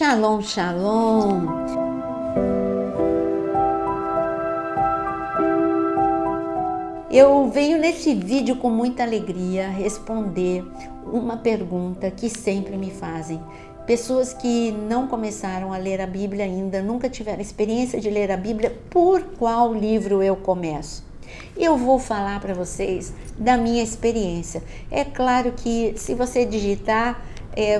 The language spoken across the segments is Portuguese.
Shalom, shalom! Eu venho nesse vídeo com muita alegria responder uma pergunta que sempre me fazem. Pessoas que não começaram a ler a Bíblia ainda, nunca tiveram experiência de ler a Bíblia, por qual livro eu começo? Eu vou falar para vocês da minha experiência. É claro que se você digitar,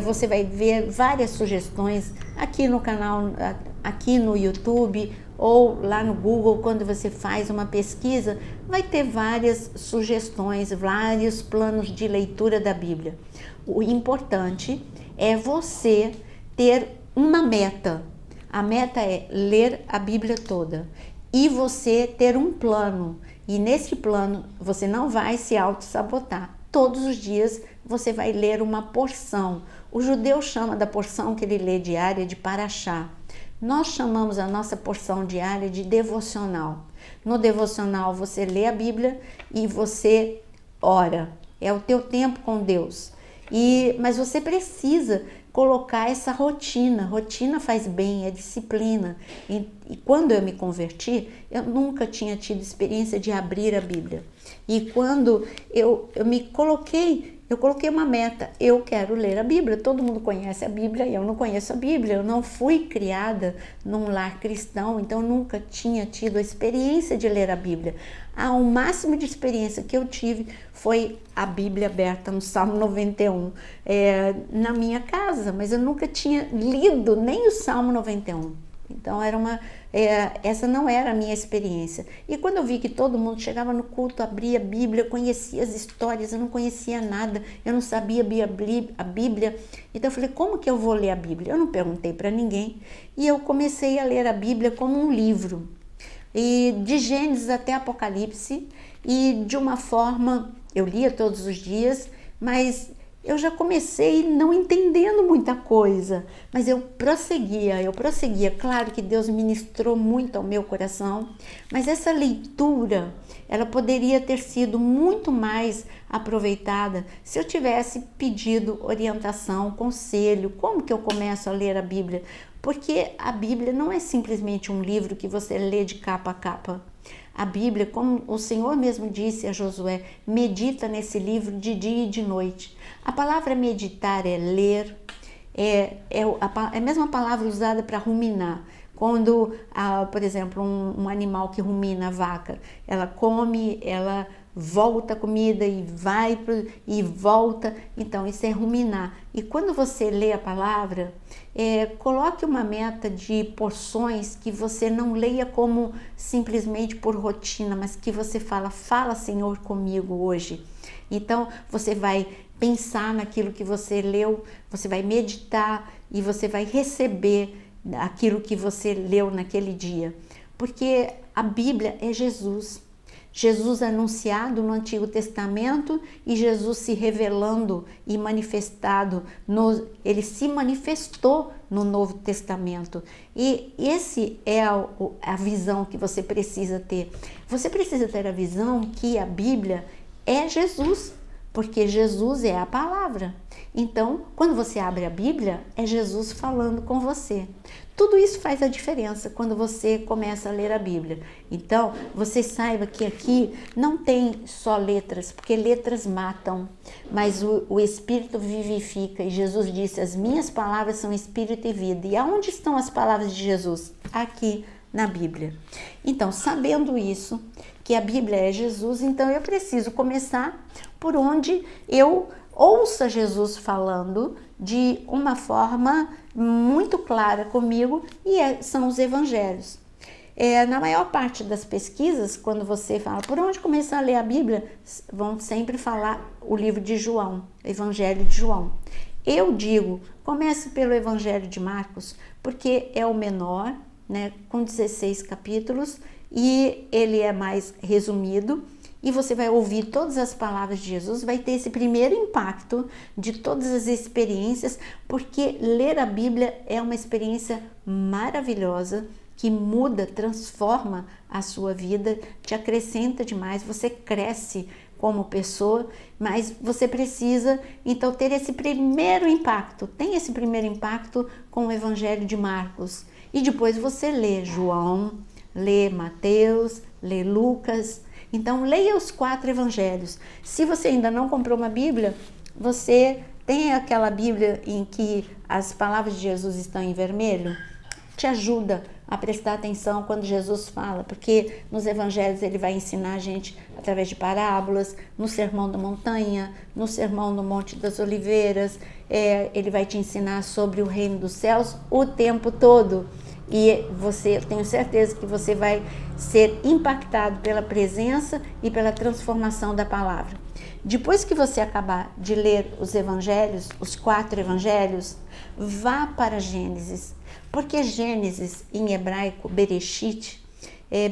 você vai ver várias sugestões aqui no canal, aqui no YouTube ou lá no Google. Quando você faz uma pesquisa, vai ter várias sugestões, vários planos de leitura da Bíblia. O importante é você ter uma meta. A meta é ler a Bíblia toda e você ter um plano. E nesse plano você não vai se auto-sabotar. Todos os dias você vai ler uma porção. O judeu chama da porção que ele lê diária de parashá. Nós chamamos a nossa porção diária de devocional. No devocional você lê a Bíblia e você ora. É o teu tempo com Deus. Mas você precisa colocar essa rotina. Rotina faz bem, é disciplina. E quando eu me converti, eu nunca tinha tido experiência de abrir a Bíblia. E quando eu coloquei uma meta. Eu quero ler a Bíblia. Todo mundo conhece a Bíblia e eu não conheço a Bíblia. Eu não fui criada num lar cristão, então nunca tinha tido a experiência de ler a Bíblia. O máximo de experiência que eu tive foi a Bíblia aberta no Salmo 91 na minha casa, mas eu nunca tinha lido nem o Salmo 91. Então essa não era a minha experiência. E quando eu vi que todo mundo chegava no culto, abria a Bíblia, eu conhecia as histórias, eu não conhecia nada, eu não sabia a Bíblia. Então eu falei, como que eu vou ler a Bíblia? Eu não perguntei para ninguém e eu comecei a ler a Bíblia como um livro. E de Gênesis até Apocalipse, e de uma forma, eu lia todos os dias, mas eu já comecei não entendendo muita coisa, mas eu prosseguia. Claro que Deus ministrou muito ao meu coração, mas essa leitura, ela poderia ter sido muito mais aproveitada se eu tivesse pedido orientação, conselho, como que eu começo a ler a Bíblia? Porque a Bíblia não é simplesmente um livro que você lê de capa a capa. A Bíblia, como o Senhor mesmo disse a Josué, medita nesse livro de dia e de noite. A palavra meditar é ler, é a mesma palavra usada para ruminar. Quando, por exemplo, um animal que rumina, a vaca, ela come, ela volta a comida e vai e volta, então isso é ruminar. E quando você lê a palavra, coloque uma meta de porções que você não leia como simplesmente por rotina, mas que você fala Senhor comigo hoje. Então você vai pensar naquilo que você leu, você vai meditar e você vai receber aquilo que você leu naquele dia, porque a Bíblia é Jesus. Jesus anunciado no Antigo Testamento e Jesus se revelando e manifestado, ele se manifestou no Novo Testamento. E esse é a visão que você precisa ter. Você precisa ter a visão que a Bíblia é Jesus, porque Jesus é a palavra. Então, quando você abre a Bíblia, é Jesus falando com você. Tudo isso faz a diferença quando você começa a ler a Bíblia. Então, você saiba que aqui não tem só letras, porque letras matam, mas o Espírito vivifica. E Jesus disse, as minhas palavras são Espírito e vida. E aonde estão as palavras de Jesus? Aqui na Bíblia. Então, sabendo isso, que a Bíblia é Jesus, então eu preciso começar por onde eu ouça Jesus falando de uma forma muito clara comigo, e são os evangelhos. Na maior parte das pesquisas, quando você fala por onde começar a ler a Bíblia, vão sempre falar o livro de João, Evangelho de João. Eu digo, comece pelo Evangelho de Marcos, porque é o menor, né, com 16 capítulos, e ele é mais resumido, e você vai ouvir todas as palavras de Jesus, vai ter esse primeiro impacto de todas as experiências, porque ler a Bíblia é uma experiência maravilhosa, que muda, transforma a sua vida, te acrescenta demais, você cresce como pessoa, mas você precisa então ter esse primeiro impacto. Tem esse primeiro impacto com o Evangelho de Marcos. E depois você lê João, lê Mateus, lê Lucas. Então leia os 4 evangelhos. Se você ainda não comprou uma Bíblia, você tem aquela Bíblia em que as palavras de Jesus estão em vermelho? Te ajuda a prestar atenção quando Jesus fala, porque nos evangelhos ele vai ensinar a gente através de parábolas, no Sermão da Montanha, no Sermão do Monte das Oliveiras, ele vai te ensinar sobre o reino dos céus o tempo todo. E eu tenho certeza que você vai ser impactado pela presença e pela transformação da palavra. Depois que você acabar de ler os evangelhos, os 4 evangelhos, vá para Gênesis. Porque Gênesis, em hebraico, Bereshit,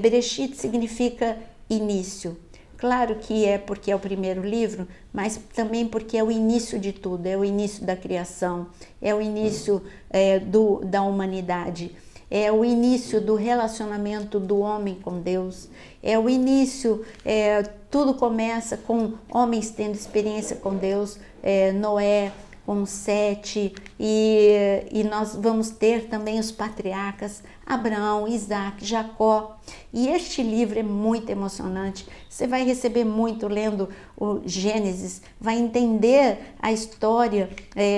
Bereshit significa início. Claro que é porque é o primeiro livro, mas também porque é o início de tudo, é o início da criação, é o início da humanidade. É o início do relacionamento do homem com Deus, é o início, tudo começa com homens tendo experiência com Deus, Noé com Sete, e nós vamos ter também os patriarcas, Abraão, Isaac, Jacó. E este livro é muito emocionante, você vai receber muito lendo o Gênesis, vai entender a história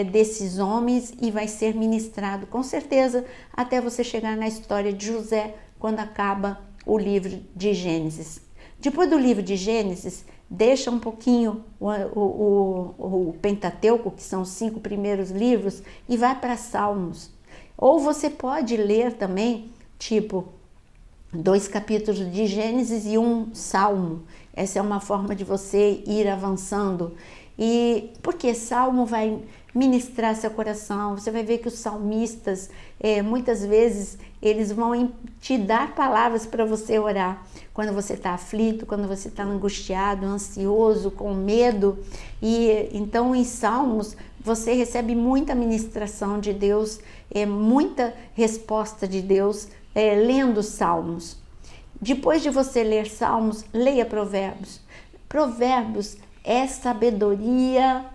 desses homens e vai ser ministrado com certeza até você chegar na história de José, quando acaba o livro de Gênesis. Depois do livro de Gênesis, deixa um pouquinho o Pentateuco, que são os 5 primeiros livros, e vai para Salmos. Ou você pode ler também, tipo, 2 capítulos de Gênesis e 1 Salmo. Essa é uma forma de você ir avançando. E porque Salmo vai ministrar seu coração, você vai ver que os salmistas, muitas vezes, eles vão te dar palavras para você orar. Quando você está aflito, quando você está angustiado, ansioso, com medo. E então em Salmos você recebe muita ministração de Deus, muita resposta de Deus lendo Salmos. Depois de você ler Salmos, leia Provérbios. Provérbios é sabedoria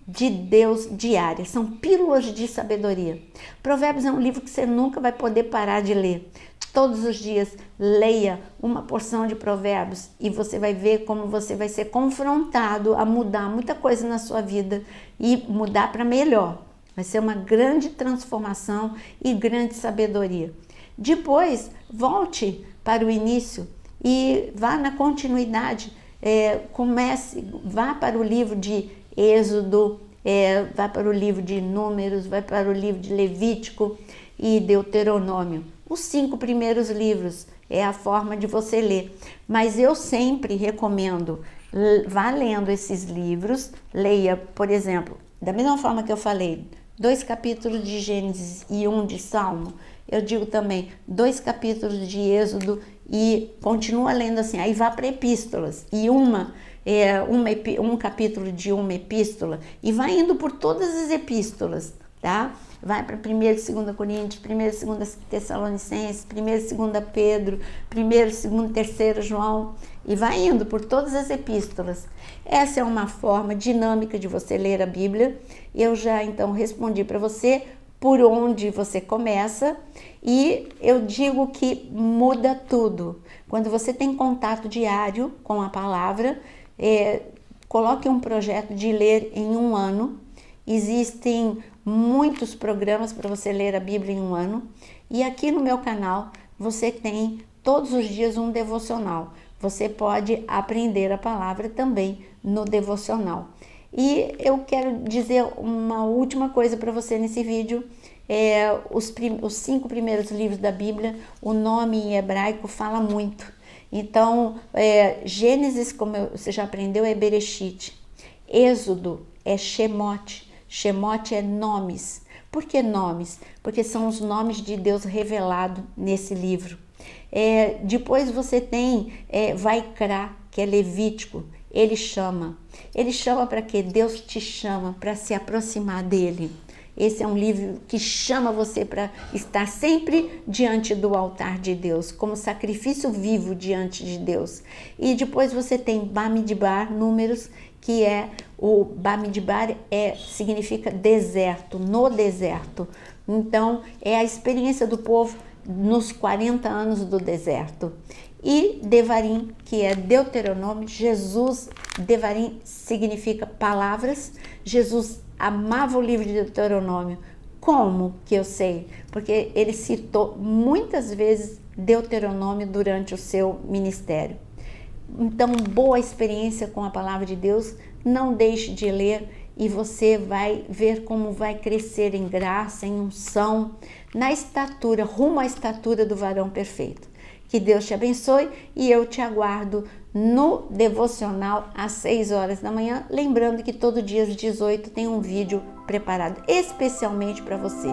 de Deus diária, são pílulas de sabedoria. Provérbios é um livro que você nunca vai poder parar de ler. Todos os dias leia uma porção de Provérbios e você vai ver como você vai ser confrontado a mudar muita coisa na sua vida e mudar para melhor. Vai ser uma grande transformação e grande sabedoria. Depois, volte para o início e vá na continuidade. Vá para o livro de Êxodo, vá para o livro de Números, vai para o livro de Levítico e Deuteronômio. Os 5 primeiros livros é a forma de você ler, mas eu sempre recomendo, vá lendo esses livros, leia, por exemplo, da mesma forma que eu falei, 2 capítulos de Gênesis e 1 de Salmo, eu digo também 2 capítulos de Êxodo e continua lendo assim, aí vá para epístolas e um capítulo de uma epístola e vai indo por todas as epístolas, tá? Vai para 1 e 2 Coríntios, 1 e 2 Tessalonicenses, 1 e 2 Pedro, 1 e 2 e 3 João, e vai indo por todas as epístolas. Essa é uma forma dinâmica de você ler a Bíblia. Eu já então respondi para você por onde você começa e eu digo que muda tudo. Quando você tem contato diário com a palavra, coloque um projeto de ler em 1 ano. Existem muitos programas para você ler a Bíblia em 1 ano. E aqui no meu canal você tem todos os dias um devocional. Você pode aprender a palavra também no devocional. E eu quero dizer uma última coisa para você nesse vídeo. Os 5 primeiros livros da Bíblia, o nome em hebraico fala muito. Então, Gênesis, como você já aprendeu, é Bereshit. Êxodo é Shemot. Shemot é nomes. Por que nomes? Porque são os nomes de Deus revelado nesse livro. Depois você tem Vaikra, que é Levítico. Ele chama para que Deus te chama para se aproximar dele. Esse é um livro que chama você para estar sempre diante do altar de Deus, como sacrifício vivo diante de Deus. E depois você tem Bamidbar, Números, que é o Bamidbar significa deserto, no deserto. Então é a experiência do povo nos 40 anos do deserto. E Devarim, que é Deuteronômio. Devarim significa palavras. Jesus amava o livro de Deuteronômio. Como que eu sei? Porque ele citou muitas vezes Deuteronômio durante o seu ministério. Então, boa experiência com a palavra de Deus. Não deixe de ler e você vai ver como vai crescer em graça, em unção, na estatura, rumo à estatura do varão perfeito. Que Deus te abençoe e eu te aguardo no devocional às 6 horas da manhã. Lembrando que todo dia às 18 tem um vídeo preparado especialmente para você.